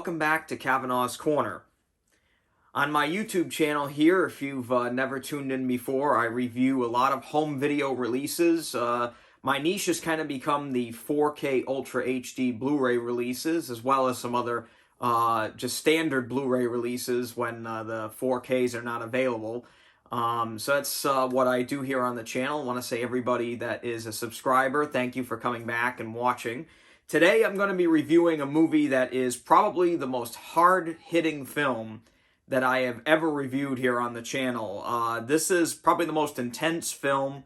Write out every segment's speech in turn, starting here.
welcome back to Cavanaugh's Corner. On my YouTube channel here, if you've never tuned in before, I review a lot of home video releases. My niche has kind of become the 4K Ultra HD Blu-ray releases, as well as some other just standard Blu-ray releases when the 4Ks are not available. So that's what I do here on the channel. I want to say everybody that is a subscriber, thank you for coming back and watching. Today I'm going to be reviewing a movie that is probably the most hard-hitting film that I have ever reviewed here on the channel. This is probably the most intense film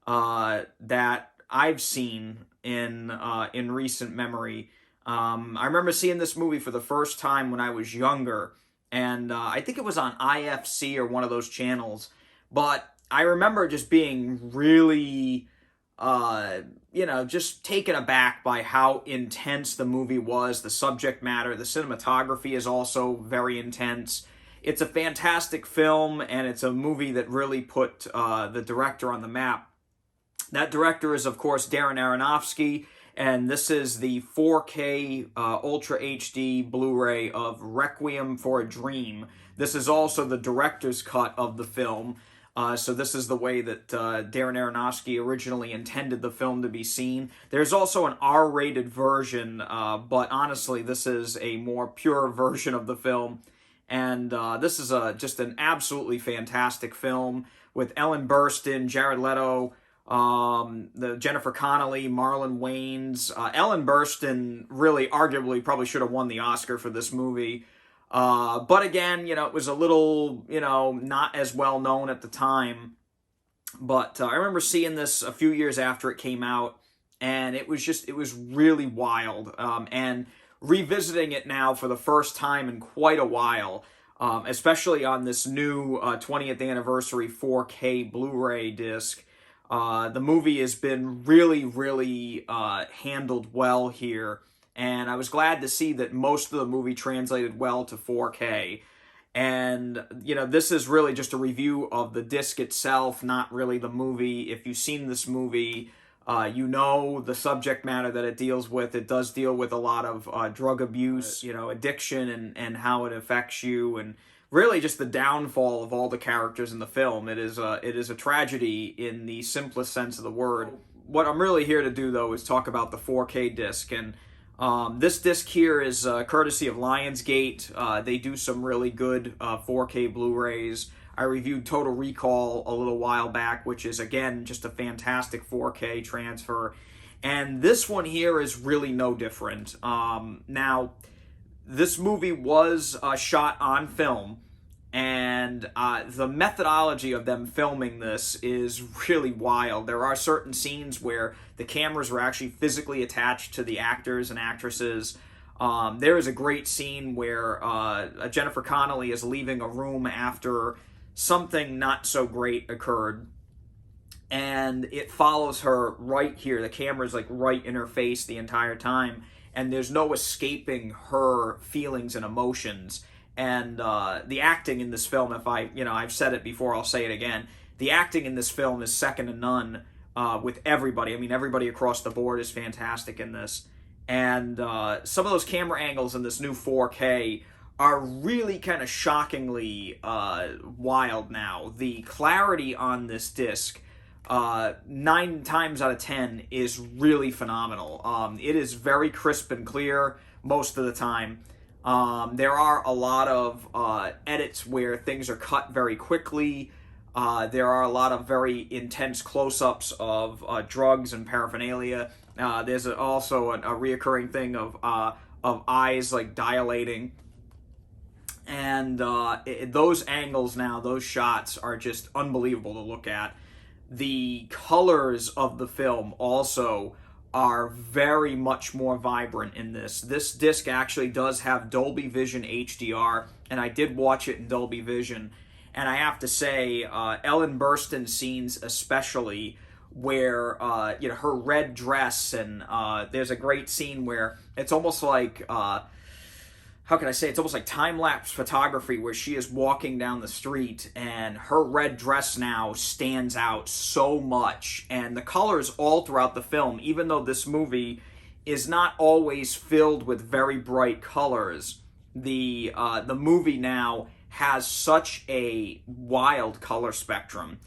that I've seen in recent memory. I remember seeing this movie for the first time when I was younger, and I think it was on IFC or one of those channels, but I remember just being really just taken aback by how intense the movie was, the subject matter. The cinematography is also very intense. It's a fantastic film, and it's a movie that really put the director on the map. That director is, of course, Darren Aronofsky, and this is the 4K Ultra HD Blu-ray of Requiem for a Dream. This is also the director's cut of the film. So this is the way that Darren Aronofsky originally intended the film to be seen. There's also an R-rated version, but honestly, this is a more pure version of the film. And this is just an absolutely fantastic film with Ellen Burstyn, Jared Leto, the Jennifer Connelly, Marlon Wayans. Ellen Burstyn really arguably probably should have won the Oscar for this movie. But again, it was a little, not as well known at the time. But I remember seeing this a few years after it came out, and it was really wild. And revisiting it now for the first time in quite a while, especially on this new 20th anniversary 4K Blu-ray disc, the movie has been really handled well here. And I was glad to see that most of the movie translated well to 4K. And, this is really just a review of the disc itself, not really the movie. If you've seen this movie, you know the subject matter that it deals with. It does deal with a lot of drug abuse, addiction and how it affects you, and really just the downfall of all the characters in the film. It is a tragedy in the simplest sense of the word. What I'm really here to do, though, is talk about the 4K disc. And this disc here is courtesy of Lionsgate. They do some really good 4K Blu-rays. I reviewed Total Recall a little while back, which is, again, just a fantastic 4K transfer. And this one here is really no different. Now, this movie was shot on film, and the methodology of them filming this is really wild. There are certain scenes where the cameras were actually physically attached to the actors and actresses. There is a great scene where Jennifer Connelly is leaving a room after something not so great occurred, and it follows her right here. The camera's like right in her face the entire time, and there's no escaping her feelings and emotions. And the acting in this film, if I've said it before, I'll say it again. The acting in this film is second to none with everybody. I mean, everybody across the board is fantastic in this. And some of those camera angles in this new 4K are really kind of shockingly wild now. The clarity on this disc, 9 times out of 10, is really phenomenal. It is very crisp and clear most of the time. There are a lot of edits where things are cut very quickly. There are a lot of very intense close-ups of drugs and paraphernalia. There's also a reoccurring thing of eyes like dilating. And those angles now, those shots are just unbelievable to look at. The colors of the film also are very much more vibrant in this. This disc actually does have Dolby Vision HDR, and I did watch it in Dolby Vision. And I have to say, Ellen Burstyn scenes especially, where her red dress, and there's a great scene where it's almost like how can I say, it's almost like time-lapse photography, where she is walking down the street and her red dress now stands out so much. And the colors all throughout the film, even though this movie is not always filled with very bright colors, the movie now has such a wild color spectrum.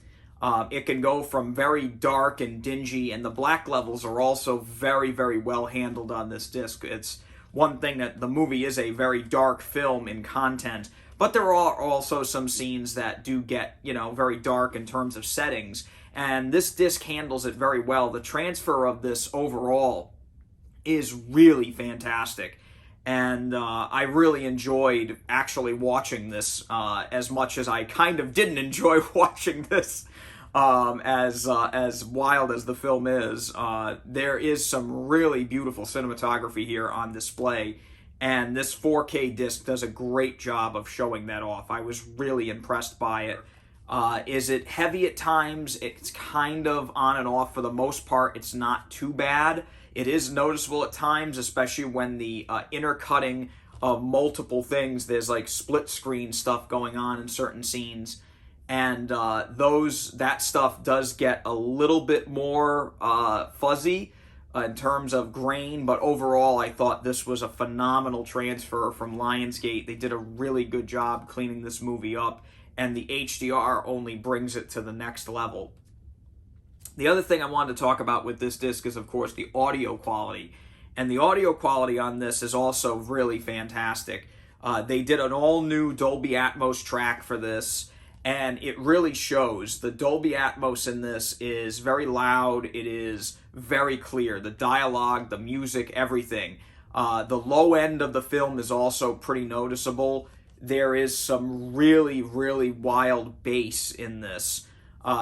It can go from very dark and dingy, and the black levels are also very, very well handled on this disc. It's one thing that the movie is a very dark film in content, but there are also some scenes that do get, very dark in terms of settings, and this disc handles it very well. The transfer of this overall is really fantastic. And I really enjoyed actually watching this as much as I kind of didn't enjoy watching this. As wild as the film is, there is some really beautiful cinematography here on display, and this 4K disc does a great job of showing that off. I was really impressed by it. Is it heavy at times? It's kind of on and off. For the most part, it's not too bad. It is noticeable at times, especially when the intercutting of multiple things, there's like split screen stuff going on in certain scenes, and that stuff does get a little bit more fuzzy in terms of grain, but overall I thought this was a phenomenal transfer from Lionsgate. They did a really good job cleaning this movie up, and the HDR only brings it to the next level. The other thing I wanted to talk about with this disc is, of course, the audio quality. And the audio quality on this is also really fantastic. They did an all-new Dolby Atmos track for this, and it really shows. The Dolby Atmos in this is very loud. It is very clear. The dialogue, the music, everything. The low end of the film is also pretty noticeable. There is some really, really wild bass in this.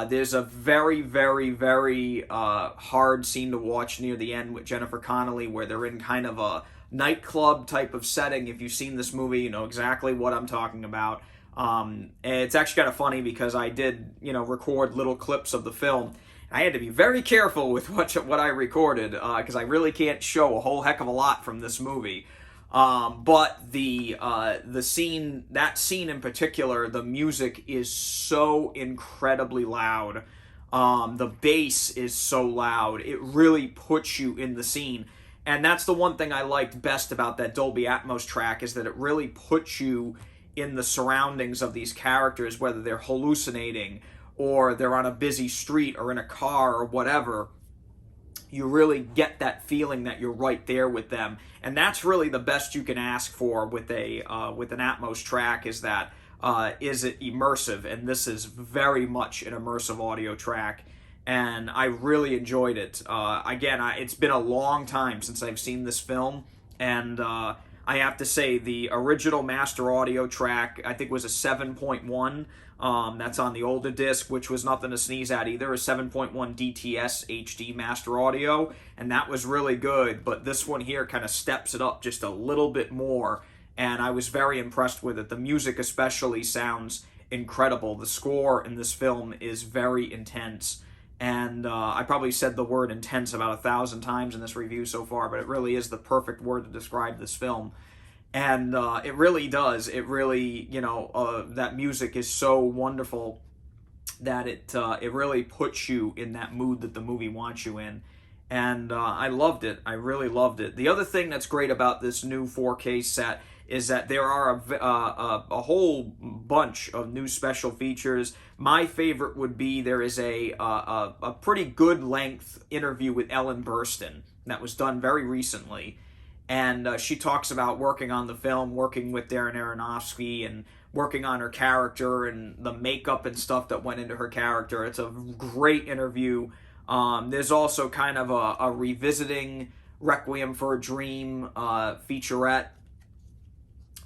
There's a very, very, very hard scene to watch near the end with Jennifer Connelly, where they're in kind of a nightclub type of setting. If you've seen this movie, you know exactly what I'm talking about. And it's actually kind of funny because I did, record little clips of the film. I had to be very careful with what I recorded because I really can't show a whole heck of a lot from this movie. But the scene, that scene in particular, the music is so incredibly loud. The bass is so loud. It really puts you in the scene. And that's the one thing I liked best about that Dolby Atmos track, is that it really puts you in the surroundings of these characters, whether they're hallucinating or they're on a busy street or in a car or whatever. You really get that feeling that you're right there with them, and that's really the best you can ask for with an Atmos track. Is that is it immersive? And this is very much an immersive audio track, and I really enjoyed it. Again, it's been a long time since I've seen this film, and I have to say the original master audio track, I think, was a 7.1. That's on the older disc, which was nothing to sneeze at either, a 7.1 DTS HD master audio, and that was really good, but this one here kind of steps it up just a little bit more, and I was very impressed with it. The music especially sounds incredible. The score in this film is very intense, and I probably said the word intense about 1,000 times in this review so far, but it really is the perfect word to describe this film. And it really does. It really, that music is so wonderful that it really puts you in that mood that the movie wants you in. And I loved it. I really loved it. The other thing that's great about this new 4K set is that there are a whole bunch of new special features. My favorite would be there is a pretty good length interview with Ellen Burstyn that was done very recently. And she talks about working on the film, working with Darren Aronofsky, and working on her character and the makeup and stuff that went into her character. It's a great interview. There's also kind of a revisiting Requiem for a Dream featurette,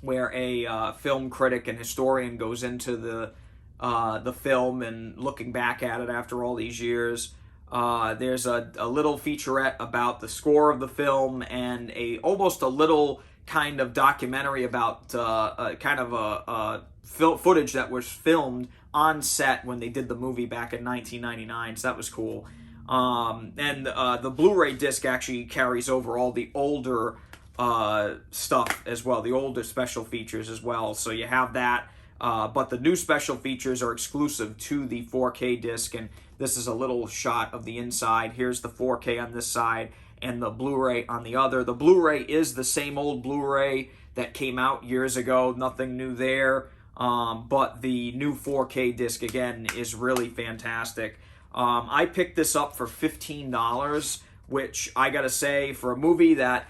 where a film critic and historian goes into the film and looking back at it after all these years. There's a little featurette about the score of the film, and almost a little kind of documentary about footage that was filmed on set when they did the movie back in 1999. So that was cool. And the Blu-ray disc actually carries over all the older stuff as well, the older special features as well. So you have that. But the new special features are exclusive to the 4K disc, and this is a little shot of the inside. Here's the 4K on this side and the Blu-ray on the other. The Blu-ray is the same old Blu-ray that came out years ago. Nothing new there. But the new 4K disc, again, is really fantastic. I picked this up for $15, which I gotta say, for a movie that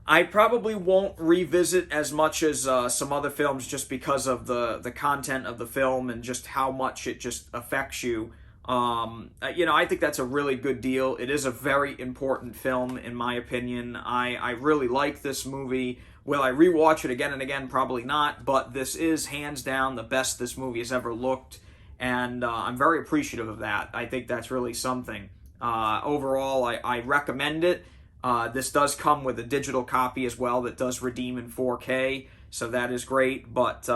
I probably won't revisit as much as some other films, just because of the content of the film and just how much it just affects you. I think that's a really good deal. It is a very important film, in my opinion. I really like this movie. Will I rewatch it again and again? Probably not, but this is hands down the best this movie has ever looked, and I'm very appreciative of that. I think that's really something. Overall, I recommend it. This does come with a digital copy as well that does redeem in 4K, so that is great. But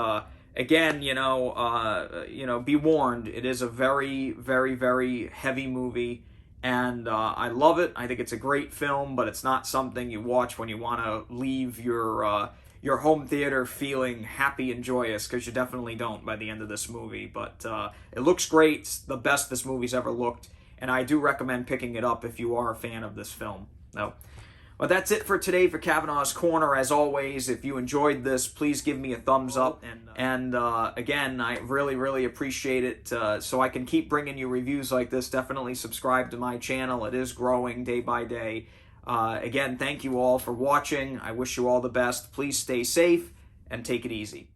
again, be warned. It is a very, very, very heavy movie, and I love it. I think it's a great film, but it's not something you watch when you want to leave your home theater feeling happy and joyous, because you definitely don't by the end of this movie. But it looks great. It's the best this movie's ever looked, and I do recommend picking it up if you are a fan of this film. No. But that's it for today for Cavanaugh's Corner. As always, if you enjoyed this, please give me a thumbs up. And again, I really, really appreciate it. So I can keep bringing you reviews like this, definitely subscribe to my channel. It is growing day by day. Again, thank you all for watching. I wish you all the best. Please stay safe and take it easy.